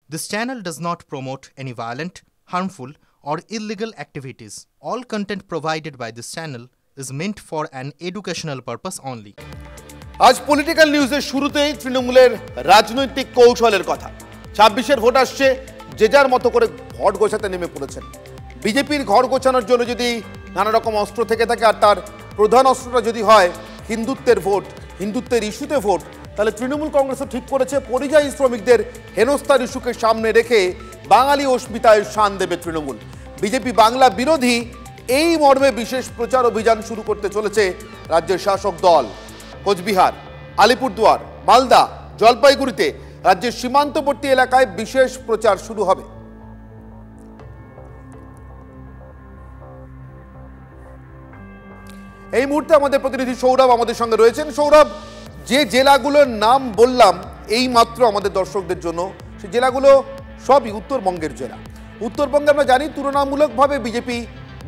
This channel does not promote any violent, harmful, or illegal activities. All content provided by this channel is meant for an educational purpose only. আজ political নিউজের শুরুতেই তৃণমূলের রাজনৈতিক কৌশলের কথা। ২৬-এর vote আসছে, যে যার মতো করে ঘর গোছাতে নেমে পড়েছেন। বিজেপির ঘর গোছানোর জন্য যদি নানা রকম অস্ত্র থেকে থাকে, আর তার প্রধান অস্ত্রটা যদি হয় হিন্দুত্বের ভোট, হিন্দুত্বের ইস্যুতে ভোট, তাহলে তৃণমূল কংগ্রেসও ঠিক করেছে পরিযায়ী শ্রমিকদের হেনস্থার ইস্যুকে সামনে রেখে বাঙালি অস্মিতায় শান দেবে তৃণমূল। বিজেপি বাংলা বিরোধী এই মর্মে বিশেষ প্রচার অভিযান শুরু করতে চলেছে রাজ্যের শাসক দল। কোচবিহার, আলিপুরদুয়ার, মালদা, জলপাইগুড়িতে রাজ্যের সীমান্তবর্তী এলাকায় বিশেষ প্রচার শুরু হবে। এই মুহূর্তে আমাদের প্রতিনিধি সৌরভ আমাদের সঙ্গে রয়েছেন। সৌরভ, যে জেলাগুলোর নাম বললাম এই মাত্র আমাদের দর্শকদের জন্য, সেই জেলাগুলো সবই উত্তরবঙ্গের জেলা। উত্তরবঙ্গে আমরা জানি তুলনামূলকভাবে বিজেপি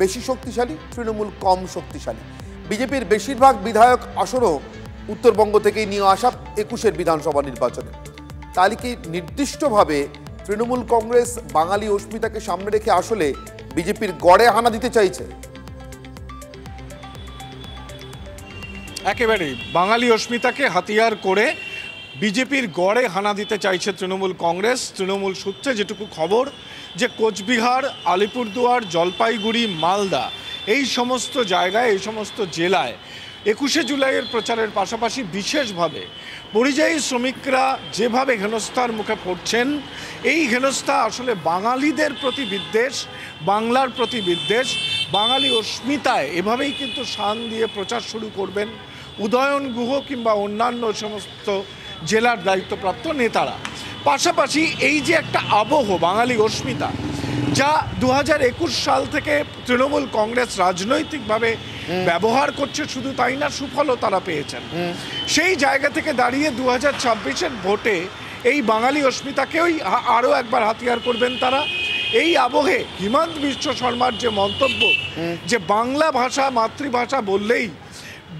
বেশি শক্তিশালী, তৃণমূল কম শক্তিশালী। বিজেপির বেশিরভাগ বিধায়ক আসনও উত্তরবঙ্গ থেকেই নিয়ে আসা ২১-এর বিধানসভা নির্বাচনে। তাহলে কি নির্দিষ্টভাবে তৃণমূল কংগ্রেস বাঙালি অস্মিতাকে সামনে রেখে আসলে বিজেপির গড়ে হানা দিতে চাইছে? একেবারেই বাঙালি অস্মিতাকে হাতিয়ার করে বিজেপির গড়ে হানা দিতে চাইছে তৃণমূল কংগ্রেস। তৃণমূল সূত্রে যেটুকু খবর, যে কোচবিহার, আলিপুরদুয়ার, জলপাইগুড়ি, মালদা এই সমস্ত জায়গায়, এই সমস্ত জেলায় ২১শে জুলাইয়ের প্রচারের পাশাপাশি বিশেষভাবে পরিযায়ী শ্রমিকরা যেভাবে হেনস্থার মুখে পড়ছেন, এই হেনস্থা আসলে বাঙালিদের প্রতি বিদ্বেষ, বাংলার প্রতি বিদ্বেষ, বাঙালি অস্মিতায় এভাবেই কিন্তু শান দিয়ে প্রচার শুরু করবেন উদয়ন গুহ কিংবা অন্যান্য সমস্ত জেলার দায়িত্বপ্রাপ্ত নেতারা। পাশাপাশি এই যে একটা আবহ বাঙালি অস্মিতা, যা ২০২১ সাল থেকে তৃণমূল কংগ্রেস রাজনৈতিকভাবে ব্যবহার করছে, শুধু তাই না, সুফলও তারা পেয়েছেন। সেই জায়গা থেকে দাঁড়িয়ে ২০২৬-এর ভোটে এই বাঙালি অস্মিতাকেই আরও একবার হাতিয়ার করবেন তারা। এই আবহে হিমন্ত বিশ্ব শর্মার যে মন্তব্য, যে বাংলা ভাষা মাতৃভাষা বললেই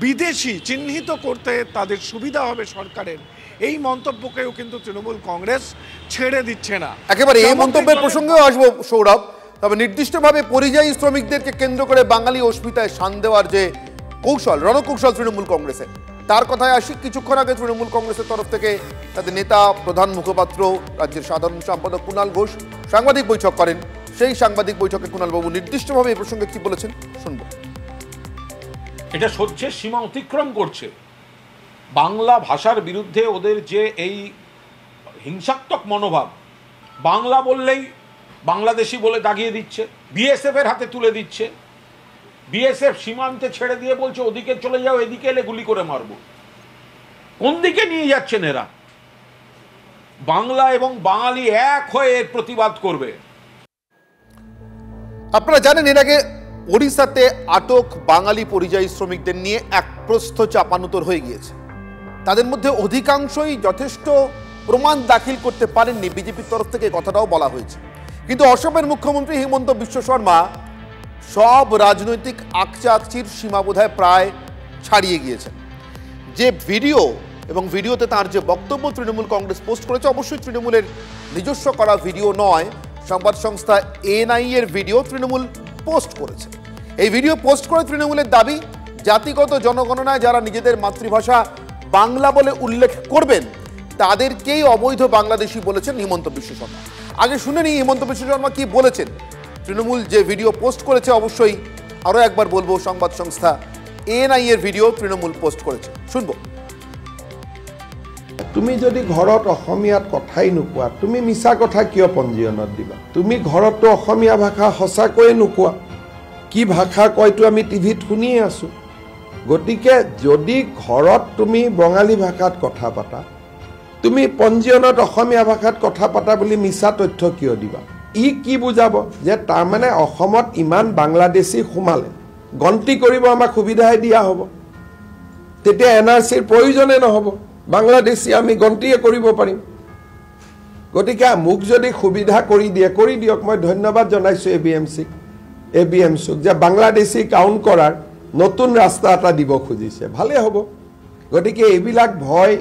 বিদেশি চিহ্নিত করতে তাদের সুবিধা হবে সরকারের, এই মন্তব্যকেও কিন্তু তৃণমূল কংগ্রেস ছেড়ে দিচ্ছে না। একেবারে এই মন্তব্যের প্রসঙ্গেও আসবো সৌরভ। তবে নির্দিষ্টভাবে পরিযায়ী শ্রমিকদেরকে কেন্দ্র করে বাঙালি অস্মিতায় শান দেওয়ার যে কৌশল, রণকৌশল তৃণমূল কংগ্রেসের, তার কথায় আসি। কিছুক্ষণ আগে তৃণমূল কংগ্রেসের তরফ থেকে তাদের নেতা, প্রধান মুখপাত্র, রাজ্যের সাধারণ সম্পাদক কুণাল ঘোষ সাংবাদিক বৈঠক করেন। সেই সাংবাদিক বৈঠকে কুণালবাবু নির্দিষ্টভাবে এই প্রসঙ্গে কি বলেছেন শুনবো। এটা সহ্যের সীমা অতিক্রম করছে। বাংলা ভাষার বিরুদ্ধে ওদের যে এই হিংসাত্মক মনোভাব, বাংলা বললেই বাংলাদেশি বলে দাগিয়ে দিচ্ছে, বিএসএফ এর হাতে তুলে দিচ্ছে, বিএসএফ সীমান্তে ছেড়ে দিয়ে বলছে ওদিকে চলে যাও, এদিকে এলে গুলি করে মারবো। কোন দিকে নিয়ে যাচ্ছেন এরা? বাংলা এবং বাঙালি এক হয়ে এর প্রতিবাদ করবে। আপনারা জানেন এর আগে ওড়িশাতে আটক বাঙালি পরিযায়ী শ্রমিকদের নিয়ে এক প্রস্থ চাপানুতর হয়ে গিয়েছে। তাদের মধ্যে অধিকাংশই যথেষ্ট প্রমাণ দাখিল করতে পারেননি, বিজেপির তরফ থেকে কথাটাও বলা হয়েছে। কিন্তু অসমের মুখ্যমন্ত্রী হিমন্ত বিশ্ব শর্মা সব রাজনৈতিক আকচা-আকচির সীমা বোধহয় প্রায় ছাড়িয়ে গিয়েছেন। যে ভিডিও এবং ভিডিওতে তার যে বক্তব্য তৃণমূল কংগ্রেস পোস্ট করেছে, অবশ্যই তৃণমূলের নিজস্ব করা ভিডিও নয়, সংবাদ সংস্থা এএনআই এর ভিডিও তৃণমূল পোস্ট করেছে। এই ভিডিও পোস্ট করে তৃণমূলের দাবি, জাতিগত জনগণনায় যারা নিজেদের মাতৃভাষা বাংলা বলে উল্লেখ করবেন তাদেরকেই অবৈধ বাংলাদেশি বলেছেন হিমন্ত বিশ্ব শর্মা। আগে শুনে নিই হিমন্ত বিশ্ব শর্মা কি বলেছেন। তৃণমূল যে ভিডিও পোস্ট করেছে, অবশ্যই আরও একবার বলবো, সংবাদ সংস্থা এএনআই এর ভিডিও তৃণমূল পোস্ট করেছে, শুনবো। তুমি যদি ঘৰত অসমীয়াত কথাই নোকোৱা, তুমি মিছা কথা কিয় পঞ্জীয়নত দিবা? তুমি ঘৰততো অসমীয়া ভাষা সঁচাকৈয়ে নোকোৱা, কি ভাষা কয়তো আমি টিভিত শুনিয়ে আছো। গতিকে যদি ঘৰত তুমি বঙালী ভাষাত কথা পাতা, তুমি পঞ্জীয়নত অসমীয়া ভাষাত কথা পাতা বুলি মিছা তথ্য কিয় দিবা? ই কি বুজাব যে তাৰমানে অসমত ইমান বাংলাদেশী সোমালে গন্তি কৰিব আমাক সুবিধাই দিয়া হ'ব, তেতিয়া এনআৰচিৰ প্ৰয়োজনে নহ'ব, বাংলাদেশী আমি গন্তিয়ে কৰিব পাৰিম। গতিকে মোক যদি সুবিধা কৰি দিয়ক। মই ধন্যবাদ জনাইছোঁ এবিএমচিক যে বাংলাদেশী কাউণ্ট কৰাৰ নতুন ৰাস্তা এটা দিব খুজিছে, ভালেই হ'ব। গতিকে এইবিলাক ভয়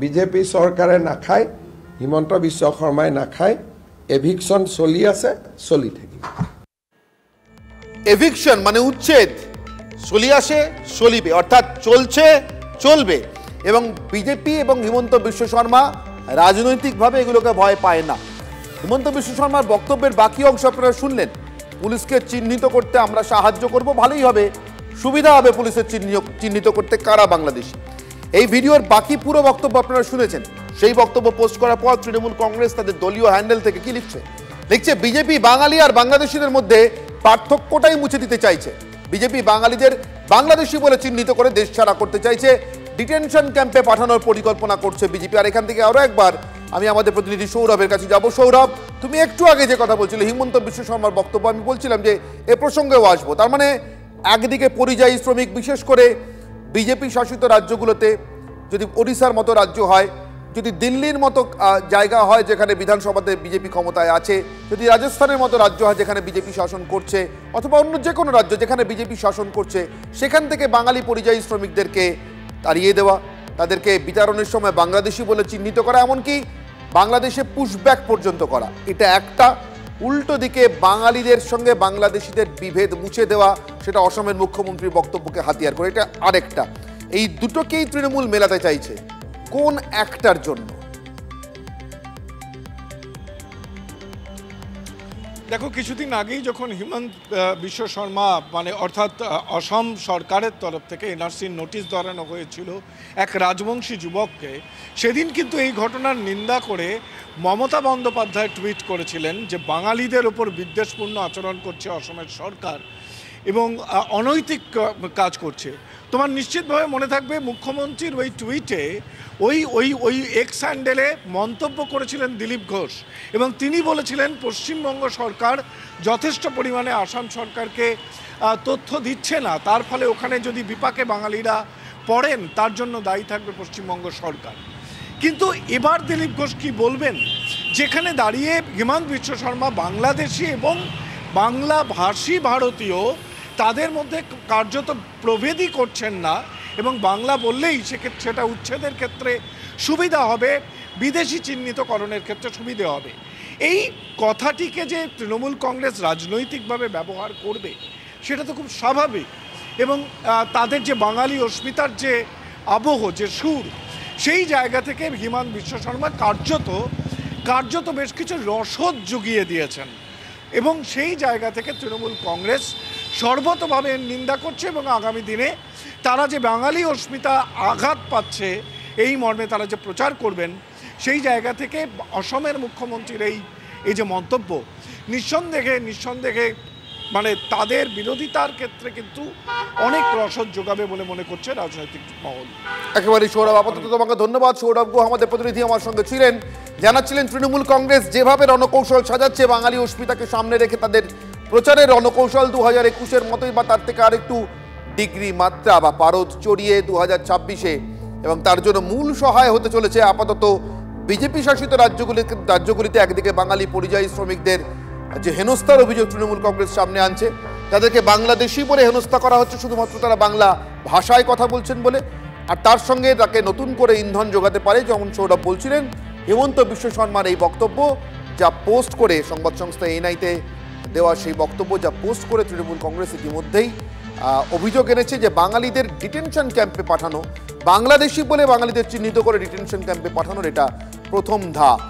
বিজেপি চৰকাৰে নাখায়, হিমন্ত বিশ্ব শৰ্মাই নাখায়, এভিকশন চলি আছে, চলি থাকিব। এভিকশন মানে উচ্ছেদ চলি আসে, চলিবে, অর্থাৎ চলছে, চলবে। এবং বিজেপি এবং হিমন্ত বিশ্ব শর্মা রাজনৈতিকভাবে এগুলোকে ভয় পায় না। হিমন্ত বিশ্ব শর্মার বক্তব্যের বাকি অংশ আপনারা শুনলেন। পুলিশকে চিহ্নিত করতে আমরা সাহায্য করব, ভালোই হবে, সুবিধা হবে পুলিশের চিহ্নিত করতে কারা বাংলাদেশি। এই ভিডিওর বাকি পুরো বক্তব্য আপনারা শুনেছেন। সেই বক্তব্য পোস্ট করার পর তৃণমূল কংগ্রেস তাদের দলীয় হ্যান্ডেল থেকে কি লিখছে? লিখছে বিজেপি বাঙালি আর বাংলাদেশিদের মধ্যে পার্থক্যটাই মুছে দিতে চাইছে। বিজেপি বাঙালিদের বাংলাদেশি বলে চিহ্নিত করে দেশ ছাড়া করতে চাইছে, ডিটেনশন ক্যাম্পে পাঠানোর পরিকল্পনা করছে বিজেপি। আর এখান থেকে আরো একবার আমি আমাদের প্রতিনিধি সৌরভের কাছে যাব। সৌরভ, তুমি একটু আগে যে কথা বলছিলে হিমন্ত বিশ্ব শর্মার বক্তব্য, আমি বলছিলাম যে এ প্রসঙ্গেও আসবো। তার মানে একদিকে পরিযায়ী শ্রমিক, বিশেষ করে বিজেপি শাসিত রাজ্যগুলোতে, যদি ওড়িশার মতো রাজ্য হয়, যদি দিল্লির মতো জায়গা হয় যেখানে বিধানসভাতে বিজেপি ক্ষমতায় আছে, যদি রাজস্থানের মতো রাজ্য হয় যেখানে বিজেপি শাসন করছে, অথবা অন্য যে কোনো রাজ্য যেখানে বিজেপি শাসন করছে, সেখান থেকে বাঙালি পরিযায়ী শ্রমিকদেরকে তাড়িয়ে দেওয়া, তাদেরকে বিতরণের সময় বাংলাদেশি বলে চিহ্নিত করা, এমনকি বাংলাদেশে পুশব্যাক পর্যন্ত করা, এটা একটা। উল্টো দিকে বাঙালিদের সঙ্গে বাংলাদেশিদের বিভেদ মুছে দেওয়া, সেটা অসমের মুখ্যমন্ত্রীর বক্তব্যকে হাতিয়ার করে, এটা আরেকটা। এই দুটোকেই তৃণমূল মেলাতে চাইছে। কোন একটার জন্য? দেখো, কিছুদিন আগেই যখন হিমন্ত বিশ্ব শর্মা মানে অর্থাৎ অসম সরকারের তরফ থেকে এনআরসির নোটিশ ধরানো হয়েছিল এক রাজবংশী যুবককে, সেদিন কিন্তু এই ঘটনার নিন্দা করে মমতা বন্দ্যোপাধ্যায় টুইট করেছিলেন যে বাঙালিদের ওপর বিদ্বেষপূর্ণ আচরণ করছে অসমের সরকার এবং অনৈতিক কাজ করছে। তোমার নিশ্চিতভাবে মনে থাকবে মুখ্যমন্ত্রীর ওই টুইটে ওই এক্স হ্যান্ডেলে মন্তব্য করেছিলেন দিলীপ ঘোষ, এবং তিনি বলেছিলেন পশ্চিমবঙ্গ সরকার যথেষ্ট পরিমাণে আসাম সরকারকে তথ্য দিচ্ছে না, তার ফলে ওখানে যদি বিপাকে বাঙালিরা পড়েন তার জন্য দায়ী থাকবে পশ্চিমবঙ্গ সরকার। কিন্তু এবার দিলীপ ঘোষ কি বলবেন, যেখানে দাঁড়িয়ে হিমন্ত বিশ্ব শর্মা বাংলাদেশি এবং বাংলা ভাষী ভারতীয় তাদের মধ্যে কার্যত প্রভেদই করছেন না, এবং বাংলা বললেই সেটা উচ্ছেদের ক্ষেত্রে সুবিধা হবে, বিদেশি চিহ্নিতকরণের ক্ষেত্রে সুবিধা হবে। এই কথাটিকে যে তৃণমূল কংগ্রেস রাজনৈতিকভাবে ব্যবহার করবে সেটা তো খুব স্বাভাবিক, এবং তাদের যে বাঙালি অস্মিতার যে আবহ, যে সুর, সেই জায়গা থেকে হিমন্ত বিশ্ব শর্মা কার্যত বেশ কিছু রসদ জুগিয়ে দিয়েছেন, এবং সেই জায়গা থেকে তৃণমূল কংগ্রেস সর্বতভাবে নিন্দা করছে, এবং আগামী দিনে তারা যে বাঙালি অস্মিতা আঘাত পাচ্ছে এই মর্মে তারা যে প্রচার করবেন, সেই জায়গা থেকে অসমের মুখ্যমন্ত্রীর এই যে মন্তব্য নিঃসন্দেহে মানে তাদের বিরোধিতার ক্ষেত্রে কিন্তু অনেক রসদ যোগাবে বলে মনে করছে রাজনৈতিক মহল। একেবারে সৌরভ, আপাতত তোমাকে ধন্যবাদ। সৌরভ গো আমাদের প্রতিনিধি আমার সঙ্গে ছিলেন, জানাচ্ছিলেন তৃণমূল কংগ্রেস যেভাবে রণকৌশল সাজাচ্ছে বাঙালি অস্মিতাকে সামনে রেখে তাদের প্রচারের রণকৌশল 2021-এর মতোই বা তার থেকে আরেকটু ডিগ্রি মাত্রা বা পারদ চড়িয়ে 2026-এ, এবং তার জন্য মূল সহায় হতে চলেছে আপাতত বিজেপি শাসিত রাজ্যগুলিতে একদিকে বাঙালি পরিযায়ী শ্রমিকদের যে হেনস্থার অভিযোগ তৃণমূল কংগ্রেস সামনে আনছে, তাদেরকে বাংলাদেশি বলে হেনস্থা করা হচ্ছে শুধুমাত্র তারা বাংলা ভাষায় কথা বলছেন বলে, আর তার সঙ্গে তাকে নতুন করে ইন্ধন যোগাতে পারে, যেমন সৌরভ বলছিলেন হিমন্ত বিশ্ব শর্মার এই বক্তব্য, যা পোস্ট করে সংবাদ সংস্থা এনআইতে দেওয়া সেই বক্তব্য যা পোস্ট করে তৃণমূল কংগ্রেস ইতিমধ্যেই অভিযোগ এনেছে যে বাঙালিদের ডিটেনশন ক্যাম্পে পাঠানো, বাংলাদেশি বলে বাঙালিদের চিহ্নিত করে ডিটেনশন ক্যাম্পে পাঠানোর এটা প্রথম ধাপ।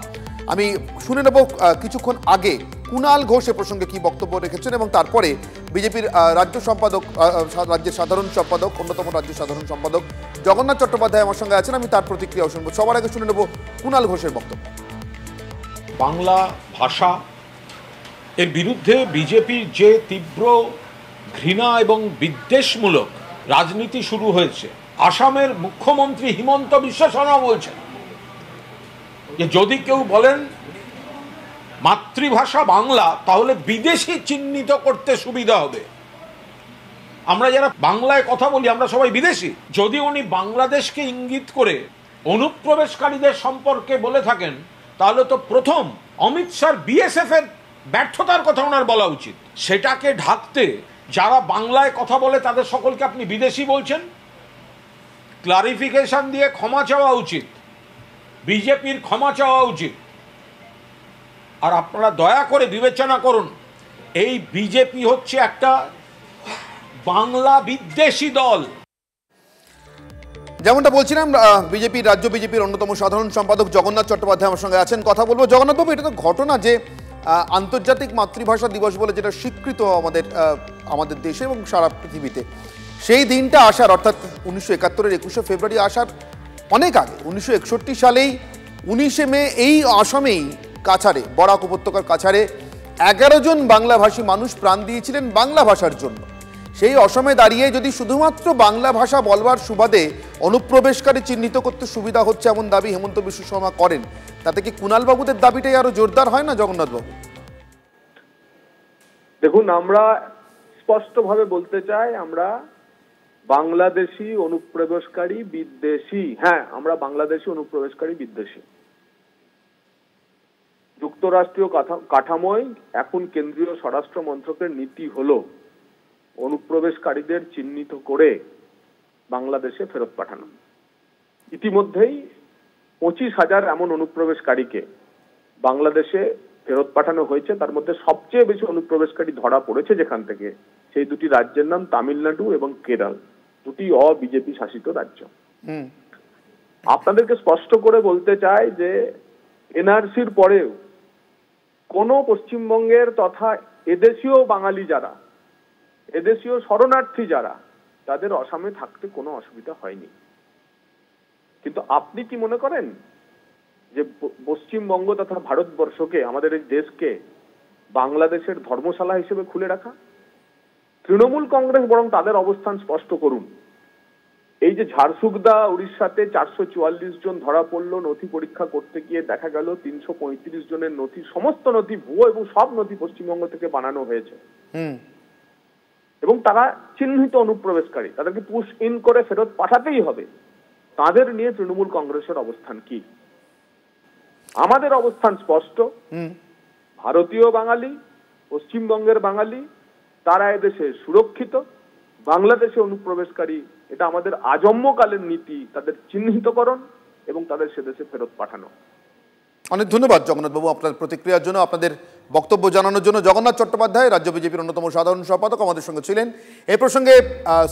আমি শুনে নেব কিছুক্ষণ আগে কুণাল ঘোষ এ প্রসঙ্গে কি বক্তব্য রেখেছেন, এবং তারপরে বিজেপির রাজ্যের সাধারণ সম্পাদক, অন্যতম রাজ্য সাধারণ সম্পাদক জগন্নাথ চট্টোপাধ্যায় আমার সঙ্গে আছেন, আমি তার প্রতিক্রিয়াও শুনবো। সবার আগে শুনে নেব কুণাল ঘোষের বক্তব্য। বাংলা ভাষা এর বিরুদ্ধে বিজেপির যে তীব্র ঘৃণা এবং বিদ্বেষমূলক রাজনীতি শুরু হয়েছে, আসামের মুখ্যমন্ত্রী হিমন্ত বিশ্ব শর্মা বলছেন যে যদি কেউ বলেন মাতৃভাষা বাংলা তাহলে বিদেশি চিহ্নিত করতে সুবিধা হবে। আমরা যারা বাংলায় কথা বলি আমরা সবাই বিদেশি। যদি উনি বাংলাদেশকে ইঙ্গিত করে অনুপ্রবেশকারীদের সম্পর্কে বলে থাকেন তাহলে তো প্রথম অমিত শাহ বিএসএফ এর ব্যর্থতার কথা ওনার বলা উচিত। সেটাকে ঢাকতে যারা বাংলায় কথা বলে তাদের সকলকে আপনি বিদেশি বলছেন। ক্লারিফিকেশন দিয়ে ক্ষমা চাওয়া উচিত বিজেপির ক্ষমা চাওয়া উচিত। আর আপনারা দয়া করে বিবেচনা করুন, এই বিজেপি হচ্ছে একটা বাংলা বিদ্বেষী দল। যেমনটা বলছিলাম, রাজ্য বিজেপির অন্যতম সাধারণ সম্পাদক জগন্নাথ চট্টোপাধ্যায় আমার সঙ্গে আছেন, কথা বলবো। জগন্নাথবাবু, এটা তো ঘটনা যে আন্তর্জাতিক মাতৃভাষা দিবস বলে যেটা স্বীকৃত আমাদের দেশে এবং সারা পৃথিবীতে, সেই দিনটা আসার, অর্থাৎ 1971-এর 21শে ফেব্রুয়ারি আসার অনেক আগে 1961 সালেই 19শে মে এই আসামেই কাছাড়ে, বরাক উপত্যকার কাছাড়ে 11 জন বাংলাভাষী মানুষ প্রাণ দিয়েছিলেন বাংলা ভাষার জন্য। সেই অসমে দাঁড়িয়ে যদি শুধুমাত্র বাংলা ভাষা বলবার সুবাদে অনুপ্রবেশকারী চিহ্নিত করতে সুবিধা হচ্ছে এমন দাবি হেমন্ত বিশ্ব শর্মা করেন, তাতে কি কুণালবাবুদের দাবিটাই আরো জোরদার হয় না জগন্নাথবাবু? দেখুন, আমরা স্পষ্টভাবে বলতে চাই, আমরা বাংলাদেশি অনুপ্রবেশকারী বিদ্বেষী। হ্যাঁ, আমরা বাংলাদেশি অনুপ্রবেশকারী বিদ্বেষী। যুক্তরাষ্ট্রীয় কাঠামোয় এখন কেন্দ্রীয় স্বরাষ্ট্র মন্ত্রকের নীতি হলো অনুপ্রবেশকারীদের চিহ্নিত করে বাংলাদেশে ফেরত পাঠানো। ইতিমধ্যেই 25,000 এমন অনুপ্রবেশকারীকে বাংলাদেশে ফেরত পাঠানো হয়েছে। তার মধ্যে সবচেয়ে বেশি অনুপ্রবেশকারী ধরা পড়েছে যেখান থেকে, সেই দুটি রাজ্যের নাম তামিলনাড়ু এবং কেরল, দুটি অ-বিজেপি শাসিত রাজ্য। আপনাদেরকে স্পষ্ট করে বলতে চাই যে এনআরসির পরেও কোন পশ্চিমবঙ্গের তথা এদেশীয় বাঙালি যারা, এদেশীয় শরণার্থী যারা, তাদের আসামে থাকতে কোনো অসুবিধা হয়নি। কিন্তু আপনি কি মনে করেন যে পশ্চিমবঙ্গ তথা ভারতবর্ষকে, আমাদের এই দেশকে বাংলাদেশের ধর্মশালা হিসেবে খুলে রাখা? তৃণমূল কংগ্রেস বরং তাদের অবস্থান স্পষ্ট করুন। এই যে ঝাড়সুগদা উড়িষ্যাতে 444 জন ধরা পড়লো, নথি পরীক্ষা করতে গিয়ে দেখা গেল 335 জনের নথি, সমস্ত নথি ভুয়ো এবং সব নথি পশ্চিমবঙ্গ থেকে বানানো হয়েছে, এবং তারা চিহ্নিত অনুপ্রবেশকারী, তাদেরকে পুশ ইন করে ফেরত পাঠাতেই হবে। তাদের নিয়ে তৃণমূল কংগ্রেসের অবস্থান কি? আমাদের অবস্থান স্পষ্ট। ভারতীয় বাঙালি, পশ্চিমবঙ্গের বাঙালি, তারা এদেশে সুরক্ষিত। বাংলাদেশে অনুপ্রবেশকারী, এটা আমাদের আজন্মকালের নীতি, তাদের চিহ্নিতকরণ এবং তাদের সেদেশে ফেরত পাঠানো। অনেক ধন্যবাদ জগন্নাথবাবু আপনার প্রতিক্রিয়ার জন্য, আপনাদের বক্তব্য জানানোর জন্য। জগন্নাথ চট্টোপাধ্যায়, রাজ্য বিজেপির অন্যতম সাধারণ সম্পাদক, আমাদের সঙ্গে ছিলেন। এই প্রসঙ্গে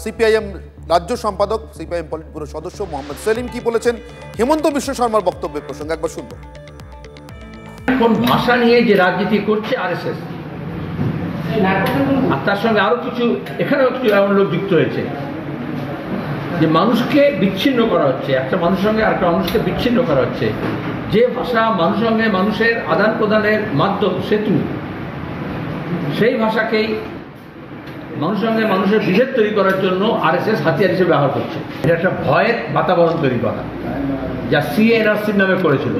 সিপিআইএম রাজ্য সম্পাদক, সিপিআইএম পলিট ব্যুরো সদস্য মোহাম্মদ সেলিম কি বলেছেন হেমন্ত বিশ্ব শর্মার বক্তব্যের প্রসঙ্গে একবার শুনব। এখন ভাষা নিয়ে যে রাজনীতি করছে আরএসএস, আর তার সঙ্গে আরো কিছু এখানেও কিছু এমন লোক যুক্ত হয়েছে যে মানুষকে বিচ্ছিন্ন করা হচ্ছে, একটা মানুষের সঙ্গে আরেকটা মানুষকে বিচ্ছিন্ন করা হচ্ছে। যে ভাষা মানুষের সঙ্গে মানুষের আদান প্রদানের মাধ্যম, সেতু, সেই ভাষাকেই মানুষের সঙ্গে মানুষের বিভেদ তৈরি করার জন্য আরএসএস হাতিয়ার হিসেবে ব্যবহার করছে। এটা একটা ভয়ের বাতাবরণ তৈরি করা, যা সিএনআরসির নামে করেছিল।